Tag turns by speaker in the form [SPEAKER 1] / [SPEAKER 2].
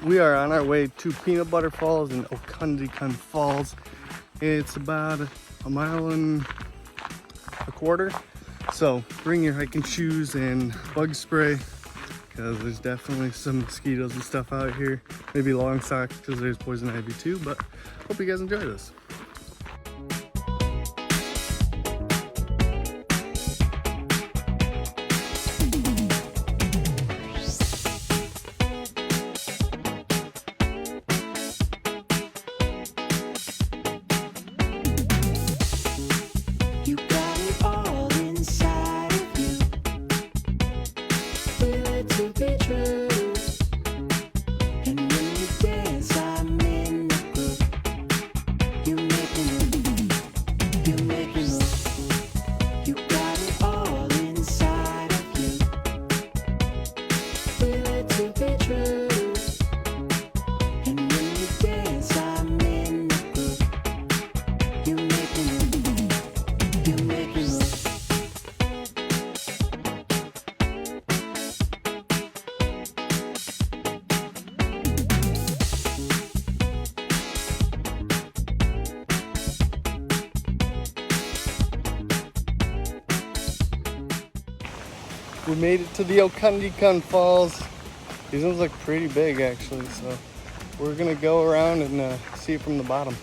[SPEAKER 1] We are on our way to Peanut Butter Falls and Okundikun Falls. It's about a mile and a quarter. So bring your hiking shoes and bug spray because there's definitely some mosquitoes and stuff out here. Maybe long socks because there's poison ivy too, but hope you guys enjoy this. We made it to the Okundikun Falls. These ones look pretty big actually, so we're gonna go around and see it from the bottom.